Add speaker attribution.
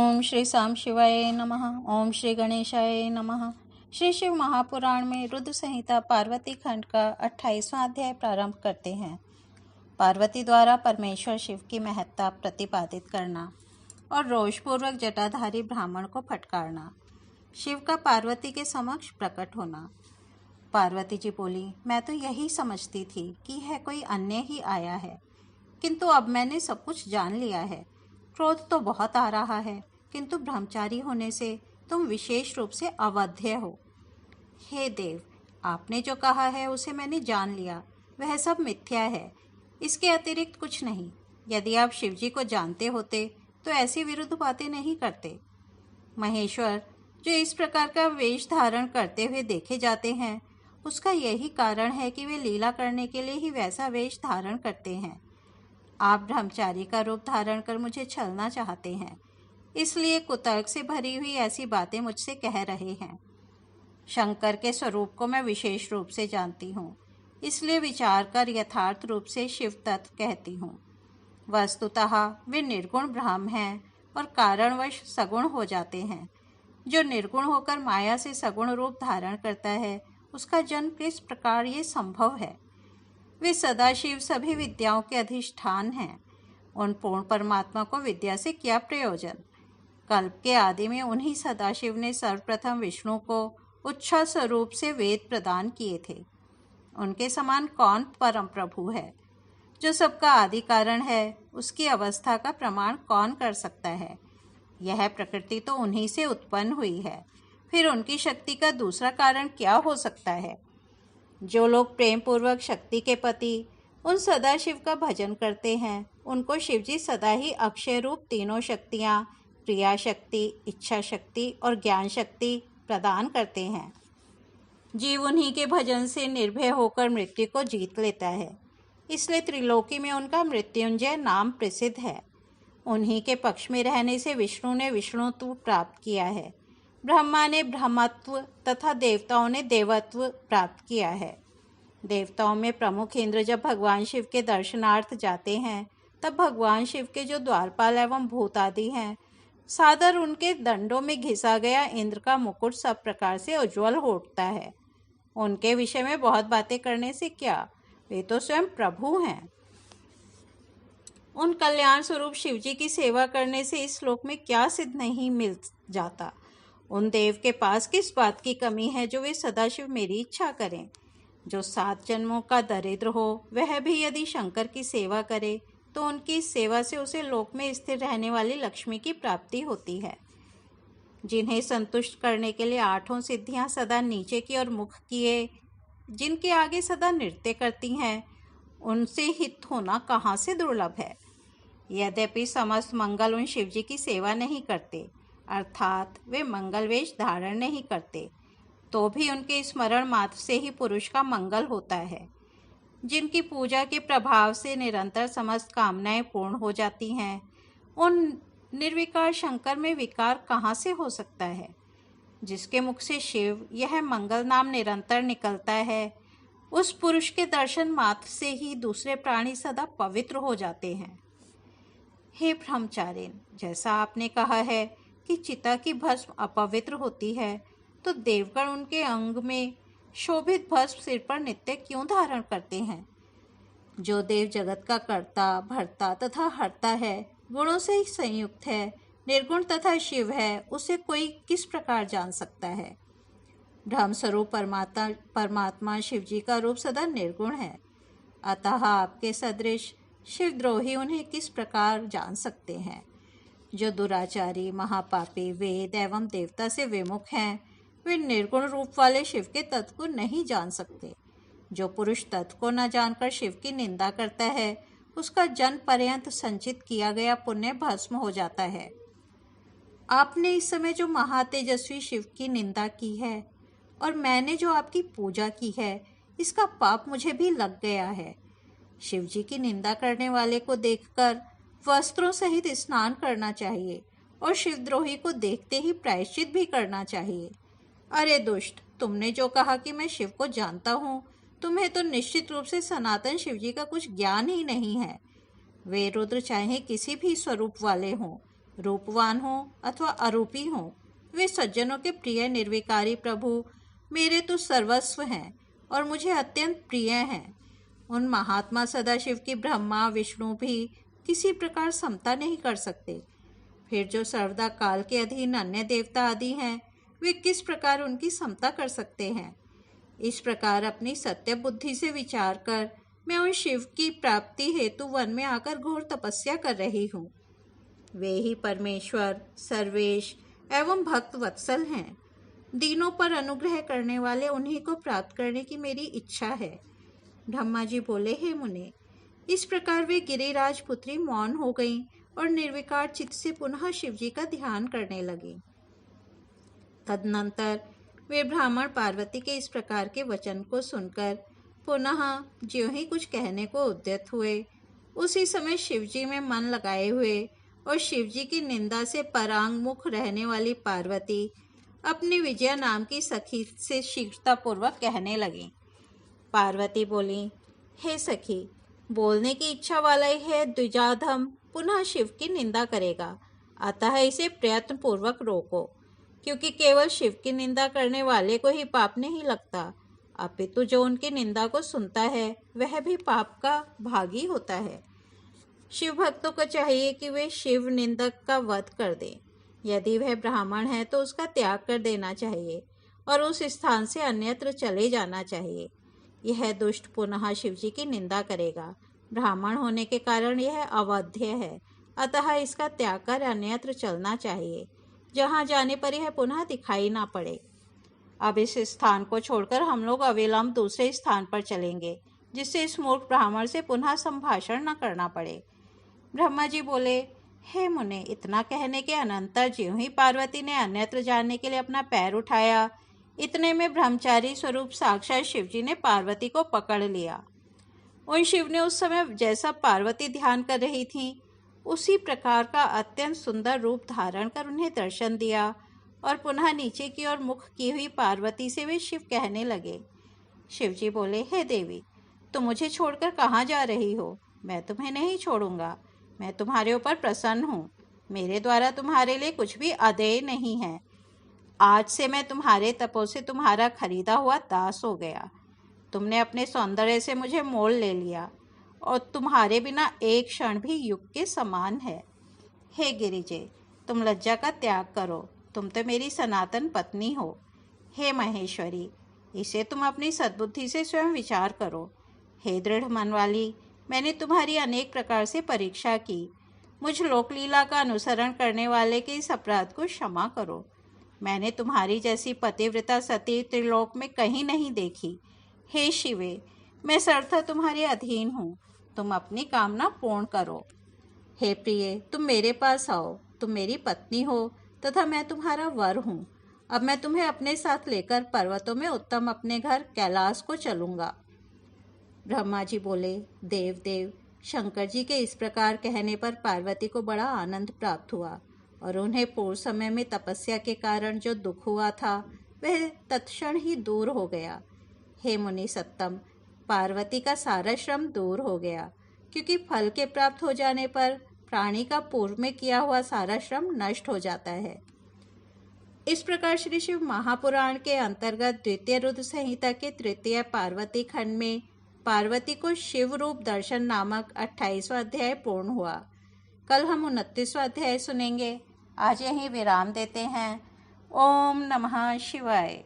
Speaker 1: ओम श्री साम शिवाय नमः। ओम श्री गणेशाय नमः। श्री शिव महापुराण में रुद्र संहिता पार्वती खंड का 28वां अध्याय प्रारंभ करते हैं। पार्वती द्वारा परमेश्वर शिव की महत्ता प्रतिपादित करना और रोषपूर्वक जटाधारी ब्राह्मण को फटकारना। शिव का पार्वती के समक्ष प्रकट होना। पार्वती जी बोली, मैं तो यही समझती थी कि यह कोई अन्य ही आया है, किंतु अब मैंने सब कुछ जान लिया है। क्रोध तो बहुत आ रहा है, किंतु ब्रह्मचारी होने से तुम विशेष रूप से अवध्य हो। हे देव, आपने जो कहा है उसे मैंने जान लिया, वह सब मिथ्या है, इसके अतिरिक्त कुछ नहीं। यदि आप शिवजी को जानते होते तो ऐसी विरुद्ध बातें नहीं करते। महेश्वर जो इस प्रकार का वेश धारण करते हुए देखे जाते हैं, उसका यही कारण है कि वे लीला करने के लिए ही वैसा वेश धारण करते हैं। आप ब्रह्मचारी का रूप धारण कर मुझे छलना चाहते हैं, इसलिए कुतर्क से भरी हुई ऐसी बातें मुझसे कह रहे हैं। शंकर के स्वरूप को मैं विशेष रूप से जानती हूँ, इसलिए विचार कर यथार्थ रूप से शिव तत्व कहती हूँ। वस्तुतः वे निर्गुण ब्रह्म हैं और कारणवश सगुण हो जाते हैं। जो निर्गुण होकर माया से सगुण रूप धारण करता है, उसका जन्म किस प्रकार ये संभव है। वे सदाशिव सभी विद्याओं के अधिष्ठान हैं। उन पूर्ण परमात्मा को विद्या से क्या प्रयोजन। कल्प के आदि में उन्हीं सदाशिव ने सर्वप्रथम विष्णु को उच्छ्वास स्वरूप से वेद प्रदान किए थे। उनके समान कौन परम प्रभु है। जो सबका आदि कारण है, उसकी अवस्था का प्रमाण कौन कर सकता है। यह प्रकृति तो उन्हीं से उत्पन्न हुई है, फिर उनकी शक्ति का दूसरा कारण क्या हो सकता है। जो लोग प्रेम पूर्वक शक्ति के पति उन सदाशिव का भजन करते हैं, उनको शिवजी सदा ही अक्षय रूप तीनों शक्तियाँ क्रिया शक्ति, इच्छा शक्ति और ज्ञान शक्ति प्रदान करते हैं। जीव उन्हीं के भजन से निर्भय होकर मृत्यु को जीत लेता है, इसलिए त्रिलोकी में उनका मृत्युंजय नाम प्रसिद्ध है। उन्हीं के पक्ष में रहने से विष्णु ने विष्णुत्व प्राप्त किया है, ब्रह्मा ने ब्रह्मत्व तथा देवताओं ने देवत्व प्राप्त किया है। देवताओं में प्रमुख इंद्र जब भगवान शिव के दर्शनार्थ जाते हैं, तब भगवान शिव के जो द्वारपाल एवं भूत आदि हैं, सादर उनके दंडों में घिसा गया इंद्र का मुकुट सब प्रकार से उज्ज्वल हो उठता है। उनके विषय में बहुत बातें करने से क्या, वे तो स्वयं प्रभु हैं। उन कल्याण स्वरूप शिवजी की सेवा करने से इस श्लोक में क्या सिद्ध नहीं मिल जाता। उन देव के पास किस बात की कमी है जो वे सदाशिव मेरी इच्छा करें। जो 7 जन्मों का दरिद्र हो, वह भी यदि शंकर की सेवा करे तो उनकी इस सेवा से उसे लोक में स्थिर रहने वाली लक्ष्मी की प्राप्ति होती है। जिन्हें संतुष्ट करने के लिए 8 सिद्धियां सदा नीचे की ओर मुख किए, जिनके आगे सदा नृत्य करती हैं, उनसे हित होना कहाँ से दुर्लभ है। यद्यपि समस्त मंगल उन शिवजी की सेवा नहीं करते, अर्थात वे मंगल वेश धारण नहीं करते, तो भी उनके स्मरण मात्र से ही पुरुष का मंगल होता है। जिनकी पूजा के प्रभाव से निरंतर समस्त कामनाएं पूर्ण हो जाती हैं, उन निर्विकार शंकर में विकार कहाँ से हो सकता है। जिसके मुख से शिव यह मंगल नाम निरंतर निकलता है, उस पुरुष के दर्शन मात्र से ही दूसरे प्राणी सदा पवित्र हो जाते हैं। हे ब्रह्मचारिण, जैसा आपने कहा है कि चिता की भस्म अपवित्र होती है, तो देवगण उनके अंग में शोभित भस्म सिर पर नित्य क्यों धारण करते हैं। जो देव जगत का कर्ता, भर्ता तथा हर्ता है, गुणों से ही संयुक्त है, निर्गुण तथा शिव है, उसे कोई किस प्रकार जान सकता है। ब्रह्म स्वरूप परमात्मा शिवजी का रूप सदा निर्गुण है, अतः आपके सदृश शिवद्रोही उन्हें किस प्रकार जान सकते हैं। जो दुराचारी, महापापी, वेद एवं देवता से विमुख हैं, वे निर्गुण रूप वाले शिव के तत्व को नहीं जान सकते। जो पुरुष तत्व को न जानकर शिव की निंदा करता है, उसका जन्म पर्यंत संचित किया गया पुण्य भस्म हो जाता है। आपने इस समय जो महातेजस्वी शिव की निंदा की है और मैंने जो आपकी पूजा की है, इसका पाप मुझे भी लग गया है। शिवजी की निंदा करने वाले को देखकर वस्त्रों सहित स्नान करना चाहिए और शिवद्रोही को देखते ही प्रायश्चित भी करना चाहिए। अरे दुष्ट, तुमने जो कहा कि मैं शिव को जानता हूँ, तुम्हें तो निश्चित रूप से सनातन शिवजी का कुछ ज्ञान ही नहीं है। वे रुद्र चाहे किसी भी स्वरूप वाले हों, रूपवान हो अथवा अरूपी हो, वे सज्जनों के प्रिय निर्विकारी प्रभु मेरे तो सर्वस्व हैं और मुझे अत्यंत प्रिय हैं। उन महात्मा सदाशिव की ब्रह्मा विष्णु भी किसी प्रकार समता नहीं कर सकते। फिर जो सर्वदा काल के अधीन अन्य देवता आदि हैं, वे किस प्रकार उनकी समता कर सकते हैं। इस प्रकार अपनी सत्य बुद्धि से विचार कर मैं उन शिव की प्राप्ति हेतु वन में आकर घोर तपस्या कर रही हूँ। वे ही परमेश्वर, सर्वेश एवं भक्त वत्सल हैं। दीनों पर अनुग्रह करने वाले उन्हीं को प्राप्त करने की मेरी इच्छा है। ब्रह्मा जी बोले, हे मुने, इस प्रकार वे गिरिराज पुत्री मौन हो गईं और निर्विकार चित्त से पुनः शिव जी का ध्यान करने लगी। तदनंतर वे ब्राह्मण पार्वती के इस प्रकार के वचन को सुनकर पुनः ज्यों ही कुछ कहने को उद्यत हुए, उसी समय शिवजी में मन लगाए हुए और शिवजी की निंदा से परांगमुख रहने वाली पार्वती अपनी विजया नाम की सखी से शीघ्रतापूर्वक कहने लगी। पार्वती बोली, हे सखी, बोलने की इच्छा वाला यह द्विजाधम पुनः शिव की निंदा करेगा, अतः इसे प्रयत्न पूर्वक रोको, क्योंकि केवल शिव की निंदा करने वाले को ही पाप नहीं लगता, अपितु जो उनकी निंदा को सुनता है वह भी पाप का भागी होता है। शिव भक्तों को चाहिए कि वे शिव निंदक का वध कर दें। यदि वह ब्राह्मण है तो उसका त्याग कर देना चाहिए और उस स्थान से अन्यत्र चले जाना चाहिए। यह दुष्ट पुनः शिवजी की निंदा करेगा। ब्राह्मण होने के कारण यह अवध्य है, अतः इसका त्याग कर अन्यत्र चलना चाहिए, जहाँ जाने पर यह पुनः दिखाई ना पड़े। अब इस स्थान को छोड़कर हम लोग अविलंब दूसरे स्थान पर चलेंगे, जिससे इस मूर्ख ब्राह्मण से पुनः संभाषण न करना पड़े। ब्रह्मा जी बोले, हे मुने, इतना कहने के अनंतर ज्यों ही पार्वती ने अन्यत्र जाने के लिए अपना पैर उठाया, इतने में ब्रह्मचारी स्वरूप साक्षात शिवजी ने पार्वती को पकड़ लिया। उन शिव ने उस समय जैसा पार्वती ध्यान कर रही थी, उसी प्रकार का अत्यंत सुंदर रूप धारण कर उन्हें दर्शन दिया और पुनः नीचे की ओर मुख की हुई पार्वती से वे शिव कहने लगे। शिवजी बोले, हे देवी, तुम मुझे छोड़कर कहाँ जा रही हो? मैं तुम्हें नहीं छोड़ूंगा। मैं तुम्हारे ऊपर प्रसन्न हूँ। मेरे द्वारा तुम्हारे लिए कुछ भी अदेय नहीं है। आज से मैं तुम्हारे तपो से तुम्हारा खरीदा हुआ दास हो गया। तुमने अपने सौंदर्य से मुझे मोल ले लिया और तुम्हारे बिना एक क्षण भी युग के समान है। हे गिरिजे, तुम लज्जा का त्याग करो, तुम तो मेरी सनातन पत्नी हो। हे महेश्वरी, इसे तुम अपनी सद्बुद्धि से स्वयं विचार करो। हे दृढ़ मन वाली, मैंने तुम्हारी अनेक प्रकार से परीक्षा की। मुझ लोकलीला का अनुसरण करने वाले के इस अपराध को क्षमा करो। मैंने तुम्हारी जैसी पतिव्रता सती त्रिलोक में कहीं नहीं देखी। हे शिवे, मैं सर्वथा तुम्हारे अधीन हूँ, तुम अपनी कामना पूर्ण करो। हे प्रिय, तुम मेरे पास आओ। तुम मेरी पत्नी हो तथा मैं तुम्हारा वर हूँ। अब मैं तुम्हें अपने साथ लेकर पर्वतों में उत्तम अपने घर कैलाश को चलूँगा। ब्रह्मा जी बोले, देव, शंकर जी के इस प्रकार कहने पर पार्वती को बड़ा आनंद प्राप्त हुआ और उन्हें पूर्व समय में तपस्या के कारण जो दुख हुआ था वह तत्क्षण ही दूर हो गया। हे मुनि सत्तम, पार्वती का सारा श्रम दूर हो गया, क्योंकि फल के प्राप्त हो जाने पर प्राणी का पूर्व में किया हुआ सारा श्रम नष्ट हो जाता है। इस प्रकार श्री शिव महापुराण के अंतर्गत द्वितीय रुद्र संहिता के तृतीय पार्वती खंड में पार्वती को शिव रूप दर्शन नामक 28वां अध्याय पूर्ण हुआ। कल हम 29वां अध्याय सुनेंगे। आज यहीं विराम देते हैं। ओम नमः शिवाय।